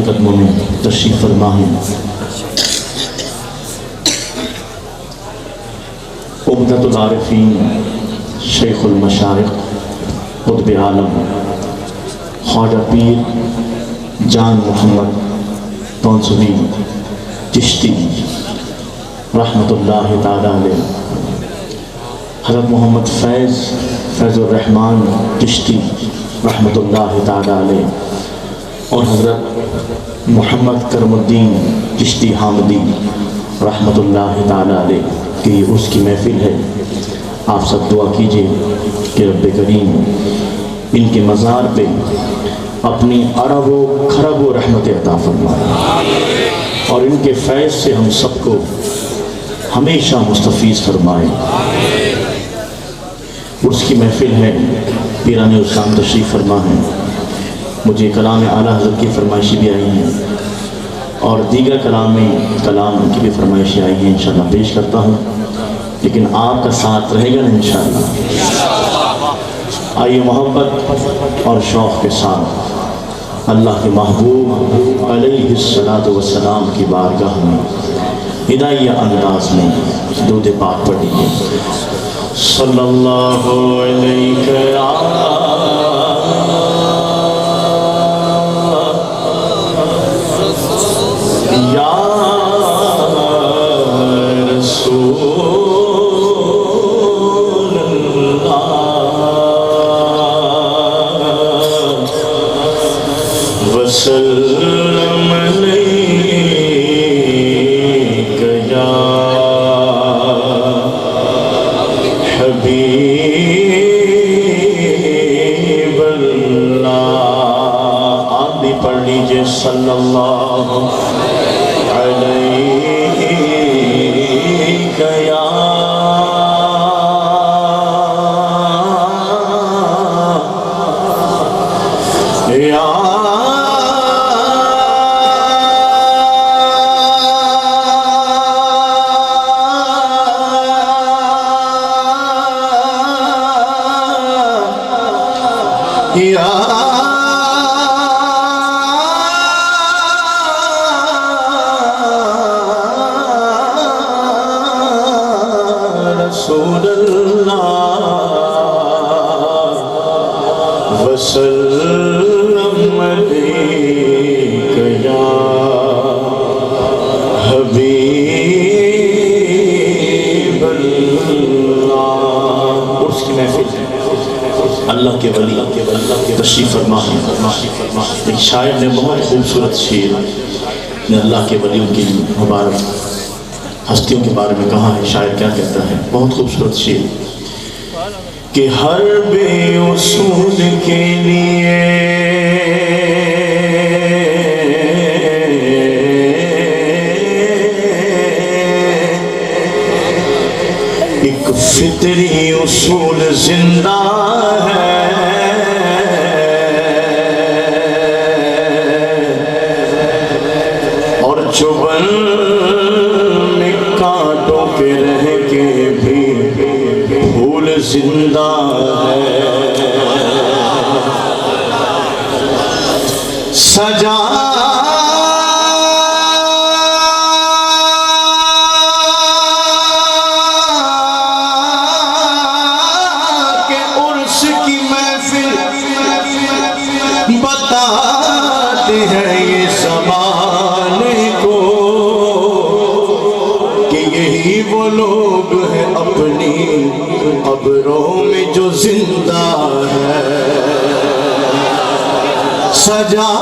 قدموں میں تشریف فرما ہے۔ عمدۃ العارفین شیخ المشائخ قطب عالم خواجہ پیر جان محمد تونسوی چشتی رحمۃ اللہ تعالیٰ علیہ، حضرت محمد فیض الرحمن چشتی رحمۃ اللہ تعالیٰ علیہ، اور حضرت محمد کرم الدین چشتی حامدی رحمۃ اللہ تعالیٰ علیہ کہ اس کی محفل ہے۔ آپ سب دعا کیجئے کہ رب کریم ان کے مزار پہ اپنی ارب و کھرب و رحمت عطا فرمائے اور ان کے فیض سے ہم سب کو ہمیشہ مستفیض فرمائے۔ اس کی محفل ہے، پیران اسلام تشریف فرما ہے۔ مجھے کلام اعلیٰ حضرت کی فرمائشی بھی آئی ہیں اور دیگر کلام کی بھی فرمائشیں آئی ہیں، انشاءاللہ پیش کرتا ہوں، لیکن آپ کا ساتھ رہے گا نا انشاءاللہ۔ آئیے محبت اور شوق کے ساتھ اللہ کے محبوب علیہ السلام کی بارگاہ میں ہدایہ انداز میں درود پاک پڑھیے۔ صلی اللہ علیہ یا رسول وسلم علیک یا حبیب اللہ۔ آپ بھی پڑھ لیجئے صلی اللہ علیہ یا رسول اللہ وسلم علیک یا حبیب اللہ۔ اس کی محفل ہے، اللہ کے ولی تشریف فرما ہے۔ ایک شاعر نے بہت خوبصورت شعر نے اللہ کے ولیوں کی مبارک ہستیوں کے بارے میں کہا ہے۔ شاعر کیا کہتا ہے، بہت خوبصورت شعر کہ ہر بے اصول کے لیے ایک فطری اصول زندہ ہے، اور جو کانٹوں پہ رہ کے بھی پھول زندہ ہے، سجا کے عرس کی محفل بتاتے ہیں یہ زمانے کو کہ یہی وہ لوگ ہیں اپنی قبروں میں جو زندہ ہے، سجا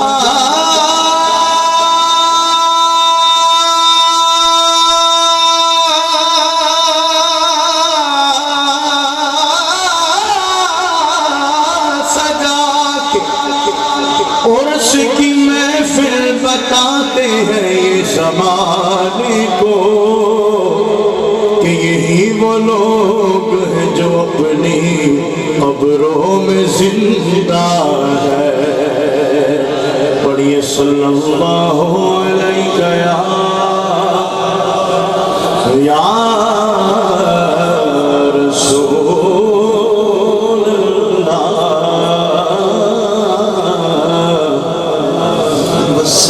عرس کی محفل بتاتے ہیں یہ زمانے کو کہ یہی وہ لوگ ہیں جو اپنی قبروں میں زندہ ہے۔ پڑھیے صلی اللہ علیہ یا رسول اللہ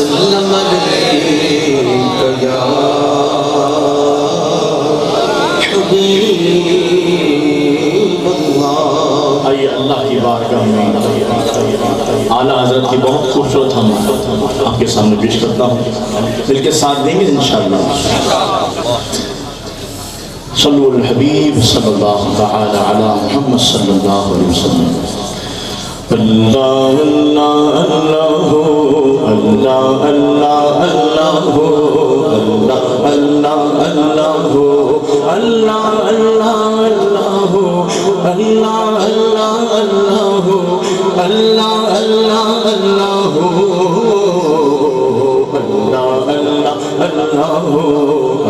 وسلم عليك يا حبيب الله. آئیے اللہ کی بارگاہ میں اعلیٰ حضرت کی بہت خوبصورت ہم آپ کے سامنے پیش کرتا ہوں. مل کے ساتھ دیں گے انشاءاللہ. صلو الحبیب صلی اللہ تعالی علی محمد صلی اللہ علیہ وسلم. اللہ اللہ اللہ اللہ اللہ اللہ اللہ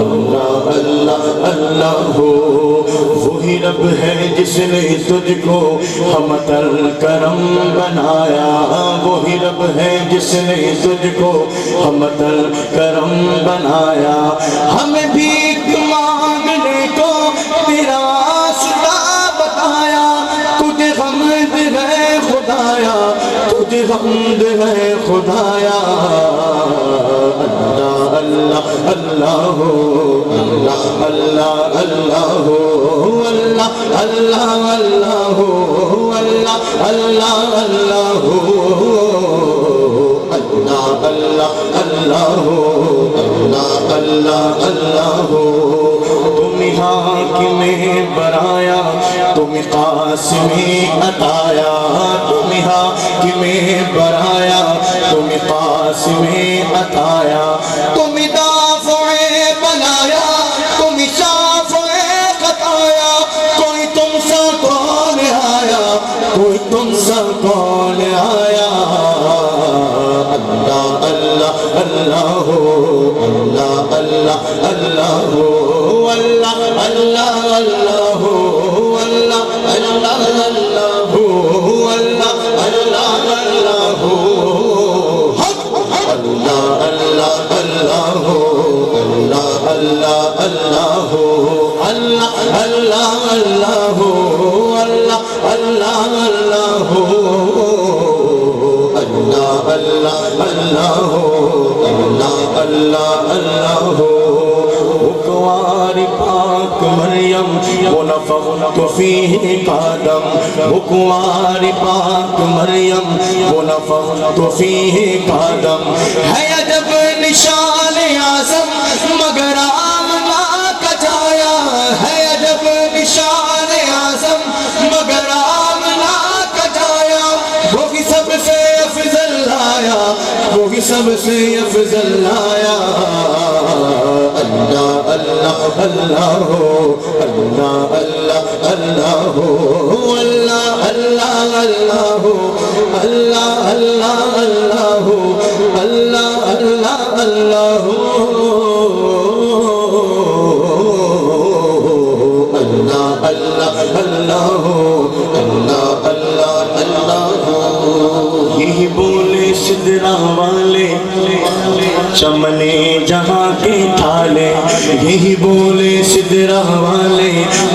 اللہ اللہ اللہ وہی رب ہے جس نے تجھ کو حمد الکرم بنایا. وہی رب ہے جس نے تجھ کو حمد الکرم بنایا. ہمیں بھیک مانگنے کو تیرا راستہ بتایا. تجھے حمد ہے خدایا, تجھے حمد ہے خدایا. اللہ اللہ اللہ اللہ اللہ اللہ اللہ اللہ اللہ اللہ اللہ اللہ اللہ اللہ. تم حاکم برایا, تم قاسم عطایا. تم حاکم برایا, تم قاسم عطایا. تم دافع بنایا, تم شافع خطایا. کوئی تم سا کون آیا, کوئی تم سا کون آیا. اللہ اللہ اللہ اللہ اللہ اللہ اللہ اللہ اللہ اللہ اللہ اللہ بکوار پاک مریم ونفخت فیہ قدم. بکوار پاک مریم ونفخت فیہ قدم. ہے عجب نشان اعظم مگر آمنہ کا چھایا. ہے عجب نشان اعظم مگر آمنہ کا چھایا. وہی سب سے افضل آیا, وہی سب سے افضل آیا. اللہ اللہ اللہ اللہ اللہ اللہ اللہ اللہ اللہ اللہ اللہ اللہ اللہ اللہ یہی بولے سدرا والے چمنے جہاں کے تھالے. یہی بولے سدرا والے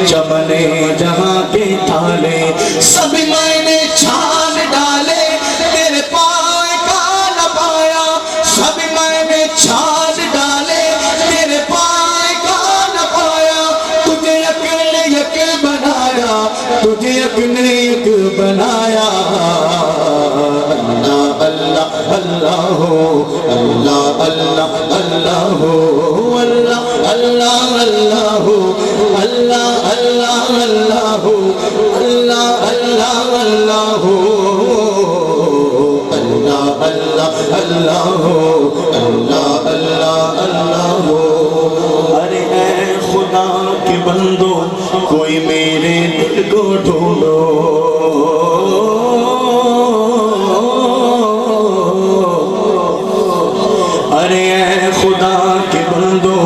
چمنے جہاں کے تھالے. سب میں نے چھان ڈالے تیرے پائے کا نہ پایا. سب میں نے چھان ڈالے تیرے پائے کا نہ پایا. تجھے یک نے یک بنایا, تجھے یک نے یک بنایا. اللہ اللہ اللہ اللہ اللہ اللہ اللہ اللہ اللہ اللہ اللہ اللہ اللہ اللہ اللہ اللہ اللہ. ارے اے خدا کے بندو کوئی میرے دل کو ڈھونڈو. ارے اے خدا کے بندو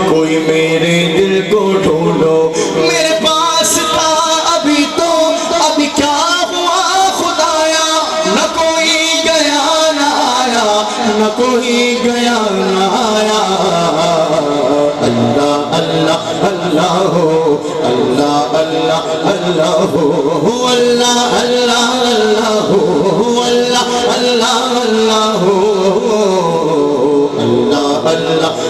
کوئی میرے دل کو ڈھونڈو. میرے پاس تھا ابھی تو ابھی کیا ہوا خدایا. نہ کوئی گیا نہ آیا, نہ کوئی گیا نہ آیا. اللہ اللہ اللہ اللہ اللہ اللہ اللہ اللہ اللہ اللہ اللہ اللہ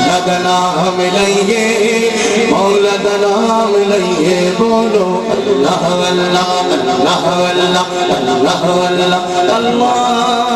اللہ کا نام لئیے مولا کا نام لئیے بولو اللہ واللہ اللہ واللہ اللہ واللہ اللہ